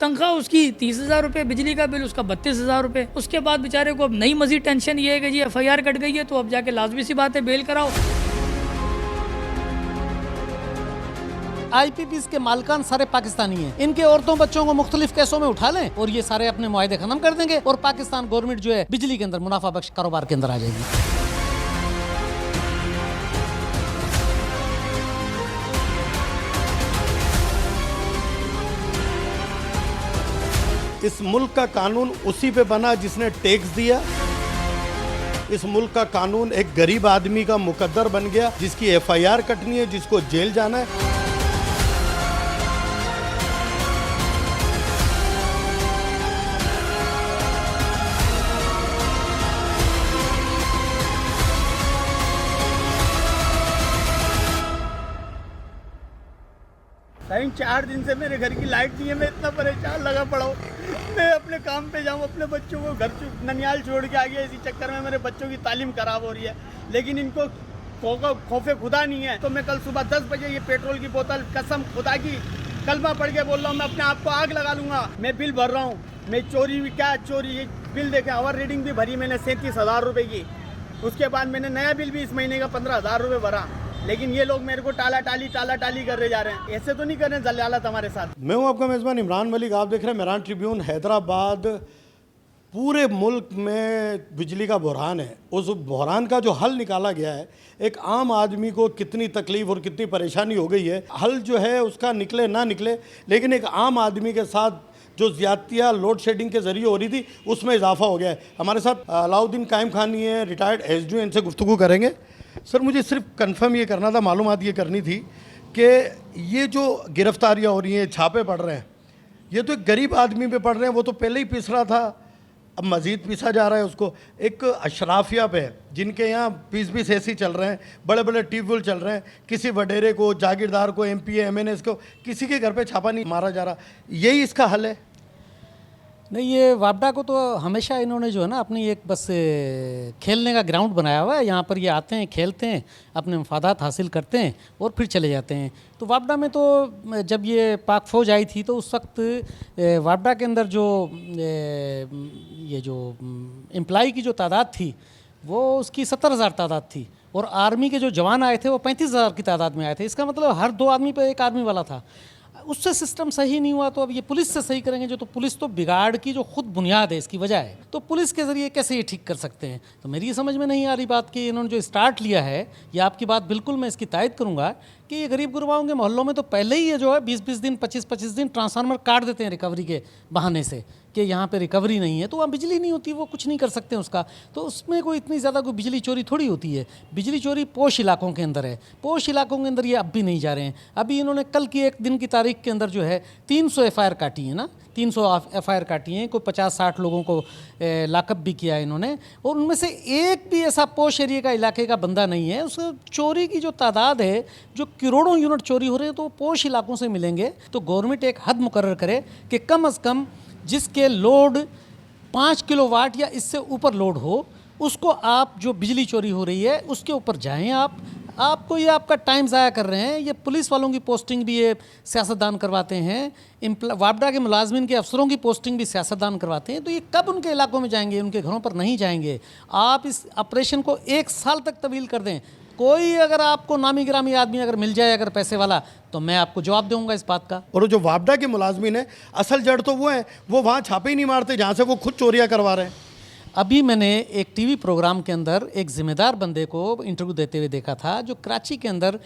तनख्वाह उसकी 30,000 रुपये, बिजली का बिल उसका 32,000 रुपये। उसके बाद बेचारे को अब नई मजीद टेंशन ये है कि जी FIR कट गई है, तो अब जाके लाजमी सी बात है बेल कराओ। IPPs के मालिकान सारे पाकिस्तानी हैं। इनके औरतों बच्चों को मुख्तलिफ केसों में उठा लें और ये सारे अपने मुआहदे खत्म कर देंगे और पाकिस्तान गवर्नमेंट जो है बिजली के अंदर मुनाफा बख्श कारोबार के अंदर आ जाएगी। इस मुल्क का कानून उसी पे बना जिसने टैक्स दिया। इस मुल्क का कानून एक गरीब आदमी का मुकद्दर बन गया, जिसकी FIR कटनी है, जिसको जेल जाना है। भाई 4 दिन से मेरे घर की लाइट नहीं है, मैं इतना परेशान लगा पड़ा हूँ। मैं अपने काम पे जाऊँ, अपने बच्चों को घर ननियाल छोड़ के आ गया। इसी चक्कर में मेरे बच्चों की तालीम खराब हो रही है, लेकिन इनको खौफे खुदा नहीं है। तो मैं कल सुबह 10 बजे ये पेट्रोल की बोतल कसम खुदा की कलमा पढ़ के बोल रहा हूँ, मैं अपने आप को आग लगा लूँगा। मैं बिल भर रहा हूँ, मैं चोरी क्या चोरी, ये बिल देखे ओवर रीडिंग भी भरी मैंने 37,000 रुपये की। उसके बाद मैंने नया बिल भी इस महीने का 15,000 रुपये भरा, लेकिन ये लोग मेरे को टाला टाली कर जा रहे हैं। ऐसे तो नहीं कर रहे जलालत हमारे साथ। मैं हूं आपका मेज़बान इमरान मलिक, आप देख रहे हैं मेहरान ट्रिब्यून। हैदराबाद पूरे मुल्क में बिजली का बहरान है। उस बहरान का जो हल निकाला गया है, एक आम आदमी को कितनी तकलीफ़ और कितनी परेशानी हो गई है। हल जो है उसका निकले ना निकले, लेकिन एक आम आदमी के साथ जो ज़्यादतियाँ लोड शेडिंग के ज़रिए हो रही थी उसमें इजाफा हो गया है। हमारे साथ अलाउद्दीन कायम खानी है, रिटायर्ड SDO, इनसे गुफ्तगू करेंगे। सर, मुझे सिर्फ कंफर्म ये करना था, मालूमात ये करनी थी कि ये जो गिरफ्तारियाँ हो रही हैं, छापे पड़ रहे हैं, ये तो एक गरीब आदमी पे पड़ रहे हैं। वो तो पहले ही पिस रहा था, अब मज़ीद पिसा जा रहा है उसको। एक अशराफिया पे जिनके यहाँ 20-20 AC चल रहे हैं, बड़े बड़े ट्यूबवेल चल रहे हैं, किसी वडेरे को, जागीरदार को, MP MNS को, किसी के घर पे छापा नहीं मारा जा रहा। यही इसका हल है? नहीं, ये वापडा को तो हमेशा इन्होंने जो है ना अपनी एक बस खेलने का ग्राउंड बनाया हुआ है। यहाँ पर ये आते हैं, खेलते हैं, अपने मफादात हासिल करते हैं और फिर चले जाते हैं। तो वापडा में तो जब ये पाक फ़ौज आई थी तो उस वक्त वापडा के अंदर जो ये जो एम्प्लॉई की जो तादाद थी वो उसकी 70,000 तादाद थी और आर्मी के जो जवान आए थे वो 35,000 की तादाद में आए थे। इसका मतलब हर 2 आदमी पर 1 आर्मी वाला था। उससे सिस्टम सही नहीं हुआ तो अब ये पुलिस से सही करेंगे। जो तो पुलिस तो बिगाड़ की जो खुद बुनियाद है, इसकी वजह है, तो पुलिस के ज़रिए कैसे ये ठीक कर सकते हैं? तो मेरी ये समझ में नहीं आ रही बात कि इन्होंने जो स्टार्ट लिया है, ये आपकी बात बिल्कुल मैं इसकी तायद करूँगा कि ये गरीब गुरबाओं के मोहल्लों में तो पहले ही ये जो है 20-20 दिन 25-25 दिन ट्रांसफार्मर काट देते हैं रिकवरी के बहाने से कि यहाँ पे रिकवरी नहीं है, तो वहाँ बिजली नहीं होती, वो कुछ नहीं कर सकते उसका। तो उसमें कोई इतनी ज़्यादा कोई बिजली चोरी थोड़ी होती है। बिजली चोरी पोश इलाकों के अंदर है, पोश इलाकों के अंदर ये अब भी नहीं जा रहे हैं। अभी इन्होंने कल की एक दिन की तारीख के अंदर जो है 300 FIR काटी है ना, 300 FIR काटी हैं। कोई 50-60 लोगों को लाकअप भी किया है इन्होंने, और उनमें से एक भी ऐसा पोश एरिया का इलाके का बंदा नहीं है। उस चोरी की जो तादाद है, जो करोड़ों यूनिट चोरी हो रहे हैं, तो पोश इलाकों से मिलेंगे। तो गवर्नमेंट एक हद मुकर्रर करे कि कम अज़ कम जिसके लोड 5 किलोवाट या इससे ऊपर लोड हो, उसको आप जो बिजली चोरी हो रही है उसके ऊपर जाएं। आपको ये आपका टाइम ज़ाया कर रहे हैं। ये पुलिस वालों की पोस्टिंग भी ये सियासतदान करवाते हैं, वापडा के मुलाजमिन के अफसरों की पोस्टिंग भी सियासतदान करवाते हैं। तो ये कब उनके इलाकों में जाएंगे? उनके घरों पर नहीं जाएंगे। आप इस ऑपरेशन को 1 साल तक तवील कर दें। कोई अगर आपको नामी गिरामी आदमी अगर मिल जाए, अगर पैसे वाला, तो मैं आपको जवाब दूंगा इस बात का। और जो वापडा के मुलाजमिन है, असल जड़ तो वो है, वो वहाँ छापे ही नहीं मारते जहाँ से वो खुद चोरियाँ करवा रहे हैं। अभी मैंने एक टीवी प्रोग्राम के अंदर एक ज़िम्मेदार बंदे को इंटरव्यू देते हुए देखा था, जो कराची के अंदर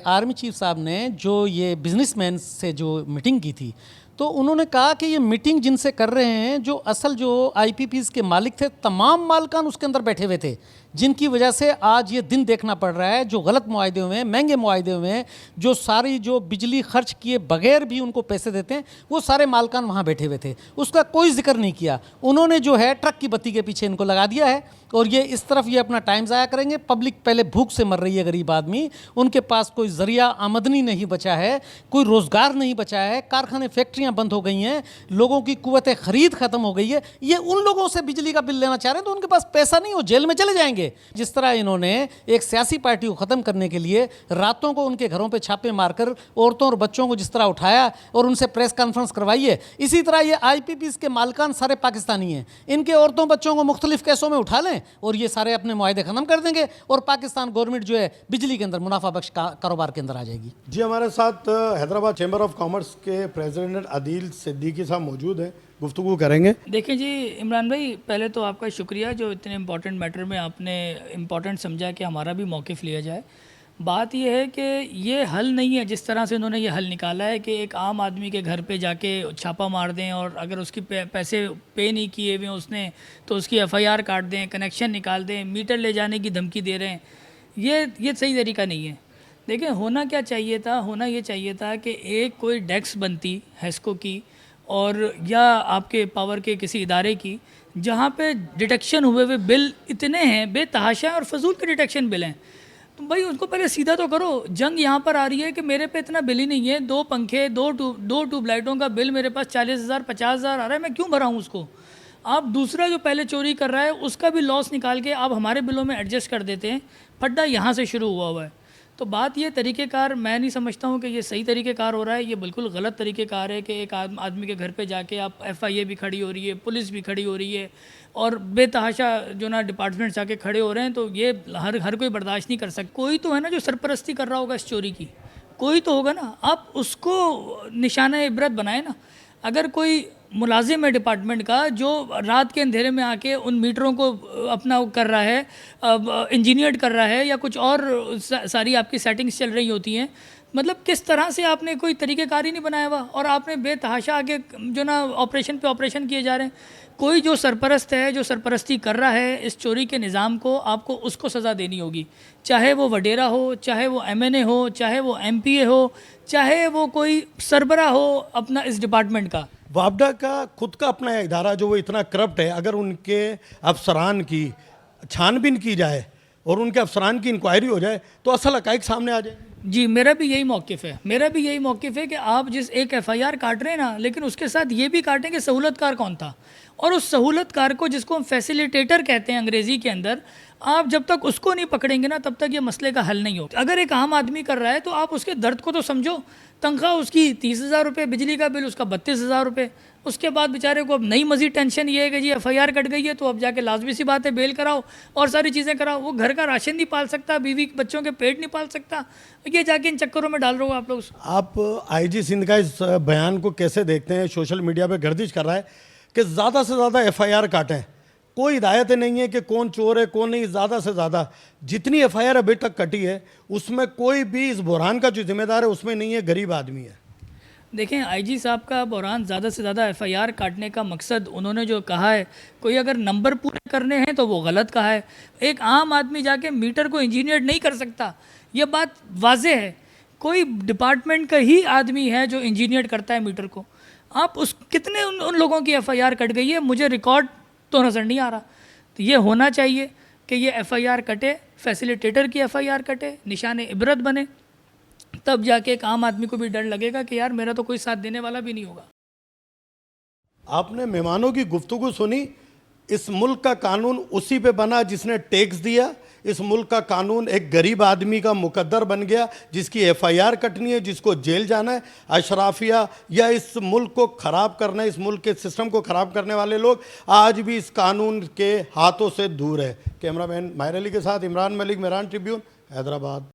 आर्मी चीफ साहब ने जो ये बिजनेसमैन से जो मीटिंग की थी, तो उन्होंने कहा कि ये मीटिंग जिनसे कर रहे हैं, जो असल जो IPPs के मालिक थे, तमाम मालिकान उसके अंदर बैठे हुए थे, जिनकी वजह से आज ये दिन देखना पड़ रहा है। जो गलत मुआहदे हुए हैं, महंगे मुआहदे हुए हैं, जो सारी जो बिजली खर्च किए बगैर भी उनको पैसे देते हैं, वो सारे मालिकान वहाँ बैठे हुए थे। उसका कोई जिक्र नहीं किया। उन्होंने जो है ट्रक की बत्ती के पीछे इनको लगा दिया है और ये इस तरफ ये अपना टाइम ज़ाया करेंगे। पब्लिक पहले भूख से मर रही है, गरीब आदमी, उनके पास कोई ज़रिया आमदनी नहीं बचा है, कोई रोज़गार नहीं बचा है, कारखाने फैक्ट्रियाँ बंद हो गई हैं, लोगों की कुव्वत ख़रीद ख़त्म हो गई है। ये उन लोगों से बिजली का बिल लेना चाह रहे हैं तो उनके पास पैसा नहीं, वो जेल में चले जाएंगे। जाएंगे। जिस तरह इन्होंने एक सियासी पार्टी को ख़त्म करने के लिए रातों को उनके घरों पे छापे मारकर औरतों और बच्चों को जिस तरह उठाया और उनसे प्रेस कॉन्फ्रेंस करवाई है, इसी तरह ये IPPs के मालिकान सारे पाकिस्तानी हैं। इनके औरतों बच्चों को मुख्तलिफ केसों में उठा लें और ये सारे अपने मुआहदे ख़त्म कर देंगे और पाकिस्तान गवर्नमेंट जो है बिजली के अंदर मुनाफा बख्श कारोबार के अंदर आ जाएगी। जी, हमारे साथ हैदराबाद चैम्बर ऑफ कॉमर्स के प्रेसिडेंट आदिल सिद्दीकी साहब मौजूद हैं, गुफ्तगू करेंगे। देखिए जी इमरान भाई, पहले तो आपका शुक्रिया जो इतने इम्पोर्टेंट मैटर में आपने इम्पोर्टेंट समझा कि हमारा भी मौक़िफ़ लिया जाए। बात यह है कि ये हल नहीं है जिस तरह से उन्होंने ये हल निकाला है कि एक आम आदमी के घर पे जाके छापा मार दें और अगर उसकी पैसे पे नहीं किए हुए उसने तो उसकी FIR काट दें, कनेक्शन निकाल दें, मीटर ले जाने की धमकी दे रहे हैं। ये सही तरीका नहीं है। देखिए होना क्या चाहिए था, होना ये चाहिए था कि एक कोई डेस्क बनती हैस्को की और या आपके पावर के किसी इदारे की जहाँ पे डिटेक्शन हुए हुए बिल इतने हैं बेतहाशा और फजूल के डिटेक्शन बिल हैं, तो भाई उसको पहले सीधा तो करो। जंग यहाँ पर आ रही है कि मेरे पे इतना बिल ही नहीं है, 2 पंखे, दो ट्यूबलाइटों का बिल मेरे पास 40,000 50,000 आ रहा है, मैं क्यों भरा हूँ उसको। आप दूसरा जो पहले चोरी कर रहा है उसका भी लॉस निकाल के आप हमारे बिलों में एडजस्ट कर देते हैं। फड्डा यहाँ से शुरू हुआ है। तो बात ये तरीक़ेकार मैं नहीं समझता हूँ कि ये सही तरीक़ेकार हो रहा है, ये बिल्कुल गलत तरीक़ेकार है कि एक आदमी के घर पे जाके आप FIA भी खड़ी हो रही है, पुलिस भी खड़ी हो रही है और बेतहाशा जो ना डिपार्टमेंट जाके खड़े हो रहे हैं, तो ये हर कोई बर्दाश्त नहीं कर सकता। कोई तो है ना जो सरपरस्ती कर रहा होगा इस चोरी की, कोई तो होगा ना, आप उसको निशाना इबरत बनाए ना। अगर कोई मुलाजिम है डिपार्टमेंट का जो रात के अंधेरे में आके उन मीटरों को अपना कर रहा है, इंजीनियर कर रहा है या कुछ और सारी आपकी सेटिंग्स चल रही होती हैं, मतलब किस तरह से आपने कोई तरीक़ेकार ही नहीं बनाया हुआ और आपने बेतहाशा आगे जो ना ऑपरेशन पे ऑपरेशन किए जा रहे हैं। कोई जो सरपरस्त है, जो सरपरस्ती कर रहा है इस चोरी के निज़ाम को, आपको उसको सज़ा देनी होगी, चाहे वो वडेरा हो, चाहे वो MNA हो, चाहे वो MPA हो, चाहे वो कोई सरबरा हो अपना इस डिपार्टमेंट का। वापडा का खुद का अपना इदारा जो वो इतना करप्ट है, अगर उनके अफसरान की छानबीन की जाए और उनके अफसरान की इंक्वायरी हो जाए तो असल हक़ाइक़ सामने आ जाए। जी मेरा भी यही मौक़िफ़ है, मेरा भी यही मौक़िफ़ है कि आप जिस एक FIR काट रहे हैं ना, लेकिन उसके साथ ये भी काटें कि सहूलतकार कौन था और उस सहूलतकार को जिसको हम फैसिलिटेटर कहते हैं अंग्रेज़ी के अंदर, आप जब तक उसको नहीं पकड़ेंगे ना तब तक ये मसले का हल नहीं होगा। अगर एक आम आदमी कर रहा है तो आप उसके दर्द को तो समझो। तनख्वाह उसकी 30,000 रुपये, बिजली का बिल उसका 32,000 रुपये, उसके बाद बेचारे को अब नई मज़ीद टेंशन ये है कि जी FIR कट गई है तो अब जाके लाजमी सी बात है बेल कराओ और सारी चीज़ें कराओ। वो घर का राशन नहीं पाल सकता, बीवी बच्चों के पेट नहीं पाल सकता, ये जाके इन चक्करों में डाल रहे हो आप लोग। आप IG सिंध का इस बयान को कैसे देखते हैं? सोशल मीडिया पे गर्दिश कर रहा है कि ज़्यादा से ज़्यादा FIR काटें, कोई हिदायत नहीं है कि कौन चोर है कौन नहीं। ज़्यादा से ज़्यादा जितनी FIR अभी तक कटी है उसमें कोई भी इस बुरहान का जो जिम्मेदार है उसमें नहीं है, गरीब आदमी है। देखें IG साहब का बुरहान ज़्यादा से ज़्यादा FIR काटने का मकसद उन्होंने जो कहा है, कोई अगर नंबर पूरे करने हैं तो वो गलत कहा है। एक आम आदमी जाके मीटर को इंजीनियर नहीं कर सकता, ये बात वाजे है। कोई डिपार्टमेंट का ही आदमी है जो इंजीनियर करता है मीटर को। आप उस कितने उन लोगों की FIR कट गई है, मुझे रिकॉर्ड तो नज़र नहीं आ रहा। तो ये होना चाहिए कि ये FIR कटे, फैसिलिटेटर की FIR कटे, निशाने इबरत बने, तब जाके एक आम आदमी को भी डर लगेगा कि यार मेरा तो कोई साथ देने वाला भी नहीं होगा। आपने मेहमानों की गुफ्तगू सुनी। इस मुल्क का कानून उसी पे बना जिसने टैक्स दिया। इस मुल्क का कानून एक गरीब आदमी का मुकद्दर बन गया जिसकी FIR कटनी है, जिसको जेल जाना है। अशराफिया या इस मुल्क को ख़राब करना है, इस मुल्क के सिस्टम को ख़राब करने वाले लोग आज भी इस कानून के हाथों से दूर है। कैमरामैन माहिर अली के साथ इमरान मलिक, मेहरान ट्रिब्यून, हैदराबाद।